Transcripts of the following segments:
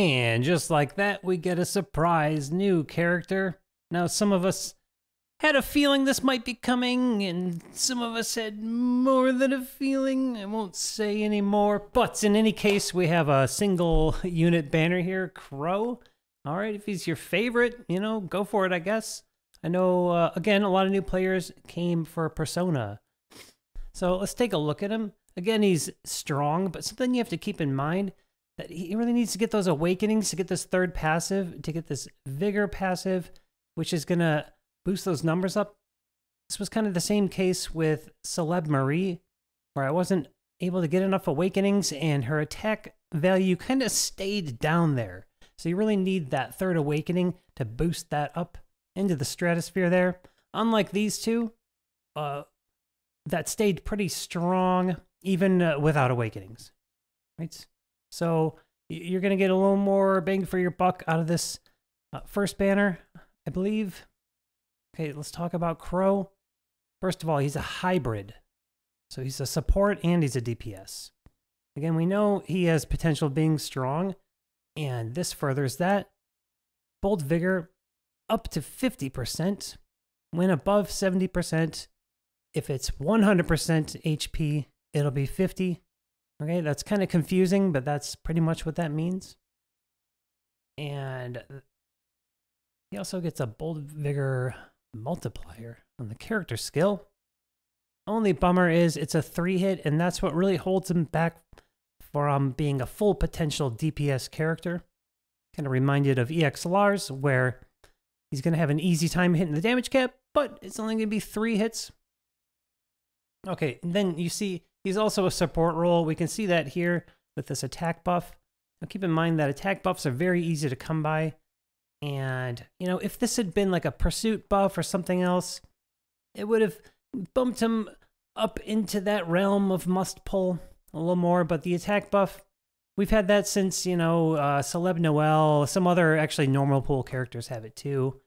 And just like that, we get a surprise new character. Now, some of us had a feeling this might be coming, and some of us had more than a feeling. I won't say any more, but in any case, we have a single unit banner here, Crow. All right, if he's your favorite, you know, go for it, I guess. I know, again, a lot of new players came for Persona. So let's take a look at him. Again, he's strong, but something you have to keep in mind that he really needs to get those awakenings to get this third passive, to get this vigor passive, which is going to boost those numbers up. This was kind of the same case with Celeb Marie, where I wasn't able to get enough awakenings and her attack value kind of stayed down there. So you really need that third awakening to boost that up into the stratosphere there. Unlike these two, that stayed pretty strong even without awakenings, right? So you're going to get a little more bang for your buck out of this first banner, I believe. Okay, let's talk about Crow. First of all, he's a hybrid. So he's a support and he's a DPS. Again, we know he has potential being strong, and this furthers that. Bold Vigor up to 50%. When above 70%, if it's 100% HP, it'll be 50. Okay, that's kind of confusing, but that's pretty much what that means. And he also gets a Bold Vigor multiplier on the character skill. Only bummer is it's a 3-hit, and that's what really holds him back from being a full potential DPS character. Kind of reminded of EX Lars, where he's going to have an easy time hitting the damage cap, but it's only going to be 3 hits. Okay, and then you see he's also a support role. We can see that here with this attack buff. Now keep in mind that attack buffs are very easy to come by. And, you know, if this had been like a pursuit buff or something else, it would have bumped him up into that realm of must pull a little more. But the attack buff, we've had that since, you know, Celeb Noel. Some other actually normal pool characters have it too.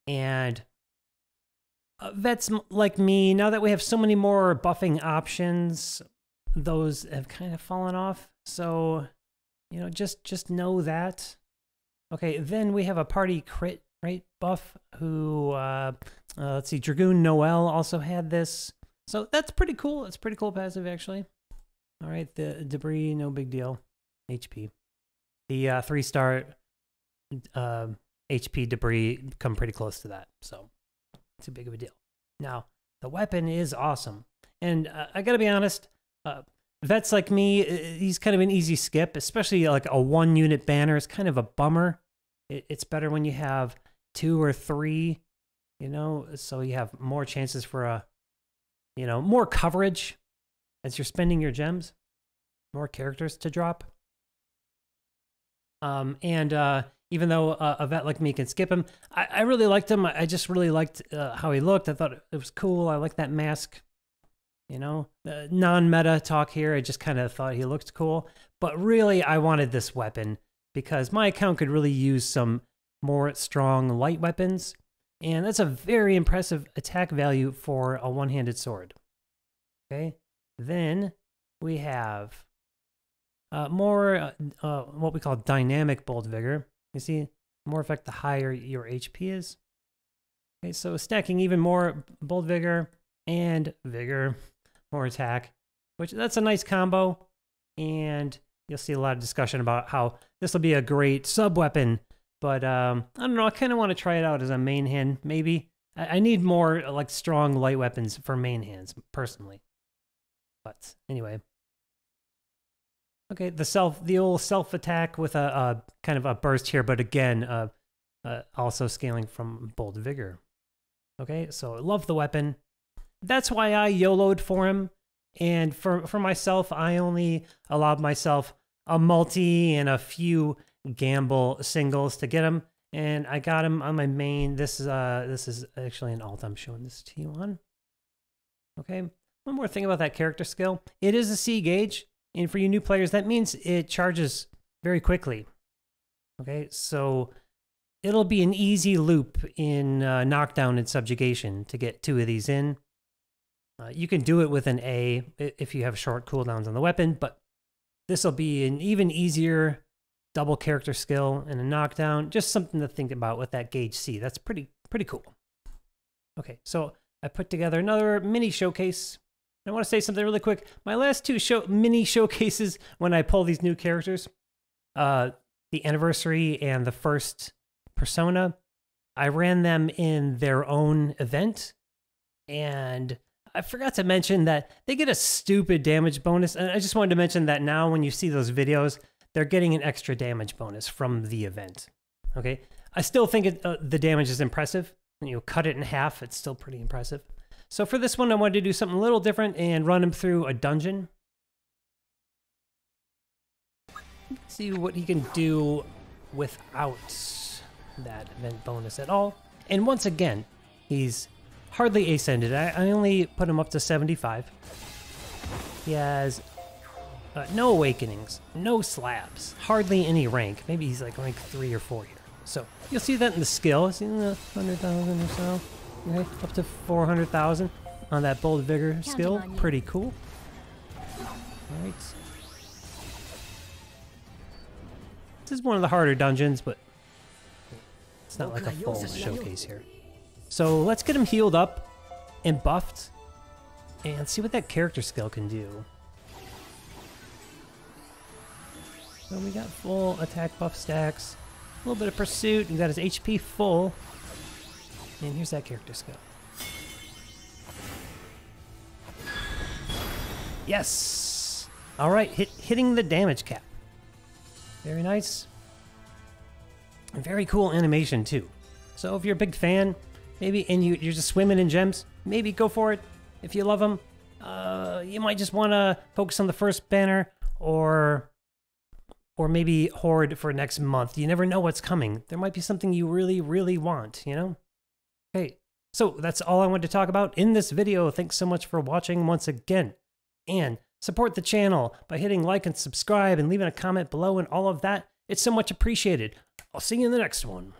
And vets like me, now that we have so many more buffing options, those have kind of fallen off. So, you know, just know that. Okay, then we have a party crit rate buff who, let's see, Dragoon Noel also had this. So that's pretty cool. It's pretty cool passive, actually. All right, the debris, no big deal. HP. The 3-star HP debris come pretty close to that. So too big of a deal. Now, the weapon is awesome. And I gotta be honest, vets like me, he's kind of an easy skip, especially like a 1-unit banner is kind of a bummer. It's better when you have 2 or 3, you know, so you have more chances for a, you know, more coverage as you're spending your gems, more characters to drop. Even though a vet like me can skip him, I really liked him. I just really liked how he looked. I thought it was cool. I like that mask. You know, non-meta talk here. I just kind of thought he looked cool. But really, I wanted this weapon because my account could really use some more strong light weapons. And that's a very impressive attack value for a one-handed sword. Okay, then we have more what we call dynamic Bold Vigor. You see, more effect the higher your HP is. Okay, so stacking even more Bold Vigor and Vigor, more attack, which that's a nice combo. And you'll see a lot of discussion about how this will be a great sub-weapon. But I don't know, I kind of want to try it out as a main hand, maybe. I need more like strong light weapons for main hands, personally. But anyway. Okay, the old self-attack with a kind of a burst here, but again, also scaling from Bold Vigor. Okay, so I love the weapon. That's why I YOLO'd for him. And for myself, I only allowed myself a multi and a few gamble singles to get him. And I got him on my main. This is actually an alt I'm showing this to you on. Okay, one more thing about that character skill. It is a C gauge. And for you new players, that means it charges very quickly. Okay, so it'll be an easy loop in knockdown and subjugation to get 2 of these in. You can do it with an A if you have short cooldowns on the weapon, but this will be an even easier double character skill and a knockdown. Just something to think about with that gauge C. That's pretty cool. Okay, so I put together another mini showcase. I want to say something really quick. My last two mini showcases when I pull these new characters, the anniversary and the first persona, I ran them in their own event, and I forgot to mention that they get a stupid damage bonus, and I just wanted to mention that now when you see those videos, they're getting an extra damage bonus from the event. Okay, I still think the damage is impressive. When you cut it in half, it's still pretty impressive. So for this one, I wanted to do something a little different and run him through a dungeon. See what he can do without that event bonus at all. And once again, he's hardly ascended. I only put him up to 75. He has no awakenings, no slabs, hardly any rank. Maybe he's like rank 3 or 4 here. So you'll see that in the skill. See the 100,000 or so. Okay, up to 400,000 on that bold vigor skill. Pretty cool. All right. This is one of the harder dungeons, but it's not like a full showcase here. So let's get him healed up and buffed and see what that character skill can do. So we got full attack buff stacks, a little bit of pursuit, we got his HP full, and here's that character skill. Yes! Alright, hitting the damage cap. Very nice. And very cool animation too. So if you're a big fan, maybe, and you're just swimming in gems, maybe go for it. If you love them, you might just want to focus on the first banner, or maybe hoard for next month. You never know what's coming. There might be something you really, really want, you know? Okay, so that's all I wanted to talk about in this video. Thanks so much for watching once again. And support the channel by hitting like and subscribe and leaving a comment below and all of that. It's so much appreciated. I'll see you in the next one.